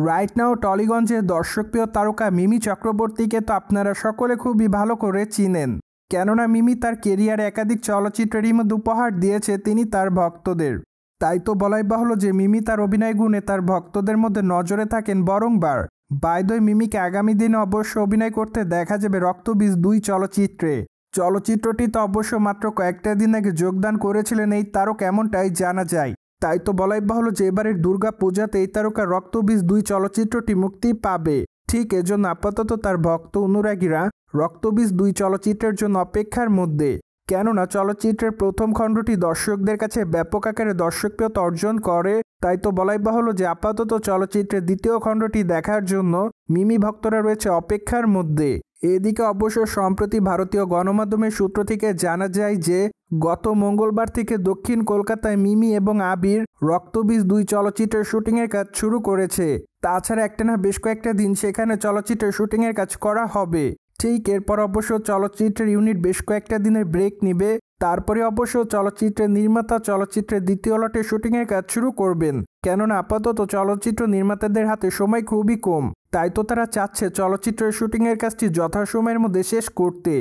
Right now টলিগঞ্জের দর্শকপ্রিয় তারকা মিমি চক্রবর্তীকে তো আপনারা সকলে খুবই ভালো করে চিনেন, কেননা মিমি তার কেরিয়ারে একাধিক চলচ্চিত্রেরই মধ্যে উপহার দিয়েছে তিনি তার ভক্তদের। তাই তো বলাই বাহুল্য যে মিমি তার অভিনয় গুণে তার ভক্তদের মধ্যে নজরে থাকেন বারংবার। বাই দ্য ওয়ে, মিমিকে আগামী দিনে অবশ্য অভিনয় করতে দেখা যাবে রক্তবীজ 2 চলচ্চিত্রে। চলচ্চিত্রটিতে অবশ্য মাত্র কয়েকটা দিন আগে যোগদান করেছিলেন এই তারকা, এমনটাই জানা যায়। তাই তো বলাই বাহুল্য যে এবারের দুর্গা পূজাতে এই তারকা রক্তবীজ 2 চলচ্চিত্রটি মুক্তি পাবে। ঠিক এজন্য আপাতত তার ভক্ত অনুরাগীরা রক্তবীজ 2 চলচ্চিত্রের জন্য অপেক্ষার মধ্যে, কেননা চলচ্চিত্রের প্রথম খণ্ডটি দর্শকদের কাছে ব্যাপক আকারে দর্শকপ্রিয়তা অর্জন করে। তাই তো বলাই বাহুল্য যে আপাতত চলচ্চিত্রের দ্বিতীয় খণ্ডটি দেখার জন্য মিমি ভক্তরা রয়েছে অপেক্ষার মধ্যে। এদিকে অবশ্য সম্প্রতি ভারতীয় গণমাধ্যমের সূত্র থেকে জানা যায় যে গত মঙ্গলবার থেকে দক্ষিণ কলকাতায় মিমি এবং আবির রক্তবীজ 2 চলচ্চিত্রের শুটিংয়ের কাজ শুরু করেছে। তাছাড়া একটানা বেশ কয়েকটা দিন সেখানে চলচ্চিত্রের শুটিংয়ের কাজ করা হবে। ঠিক এরপর অবশ্য চলচ্চিত্রের ইউনিট বেশ কয়েকটা দিনের ব্রেক নেবে। তারপরে অবশ্য চলচ্চিত্রের নির্মাতা চলচ্চিত্রের দ্বিতীয় লটের শুটিংয়ের কাজ শুরু করবেন, কেননা আপাতত চলচ্চিত্র নির্মাতাদের হাতে সময় খুবই কম। তাই তো তারা চাচ্ছে চলচ্চিত্রের শুটিংয়ের কাজটি যথাসময়ের মধ্যে শেষ করতে।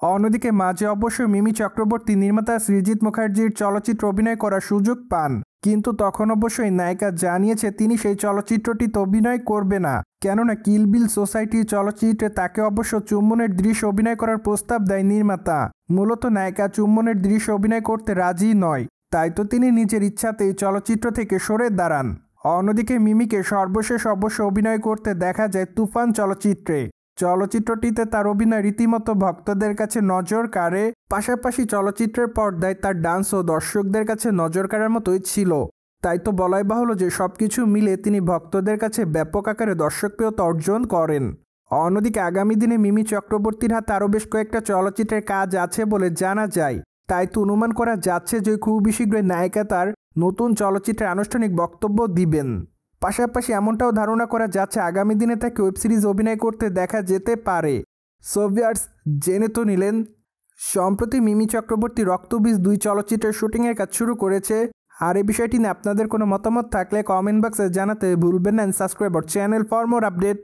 অন্যদিকে মাঝে অবশ্য মিমি চক্রবর্তী নির্মাতা সৃজিত মুখার্জির চলচ্চিত্র অভিনয় করার সুযোগ পান, কিন্তু তখন অবশ্যই নায়িকা জানিয়েছে তিনি সেই চলচ্চিত্রটিতে অভিনয় করবে না, কেননা কিল বিল সোসাইটি চলচ্চিত্রে তাকে অবশ্য চুম্বনের দৃশ্য অভিনয় করার প্রস্তাব দেয় নির্মাতা। মূলত নায়িকা চুম্বনের দৃশ্য অভিনয় করতে রাজি নয়, তাই তো তিনি নিজের ইচ্ছাতেই চলচ্চিত্র থেকে সরে দাঁড়ান। অন্যদিকে মিমিকে সর্বশেষ অবশ্য অভিনয় করতে দেখা যায় তুফান চলচ্চিত্রে। চলচ্চিত্রটিতে তার অভিনয় রীতিমতো ভক্তদের কাছে নজর কাড়ে, পাশাপাশি চলচ্চিত্রের পর্দায় তার ডান্সও দর্শকদের কাছে নজর কাড়ার মতোই ছিল। তাই তো বলাই বাহুল্য যে সবকিছু মিলে তিনি ভক্তদের কাছে ব্যাপক আকারে দর্শকপ্রিয়তা অর্জন করেন। অন্যদিকে আগামী দিনে মিমি চক্রবর্তীর হাতে আরও বেশ কয়েকটা চলচ্চিত্রের কাজ আছে বলে জানা যায়। তাই তো অনুমান করা যাচ্ছে যে খুবই শীঘ্রই নায়িকা তার নতুন চলচ্চিত্রের আনুষ্ঠানিক বক্তব্য দিবেন। পাশাপাশি এমনটাও ধারণা করা যাচ্ছে আগামী দিনে তাকে ওয়েব সিরিজ অভিনয় করতে দেখা যেতে পারে। সো ভিউয়ার্স, জেনে তো নিলেন সম্প্রতি মিমি চক্রবর্তী রক্তবীজ 2 চলচ্চিত্রের শুটিংয়ের কাজ শুরু করেছে। আর এই বিষয়টি নিয়ে আপনাদের কোনো মতামত থাকলে কমেন্ট বক্সে জানাতে ভুলবেন না। Subscribe our channel for more update.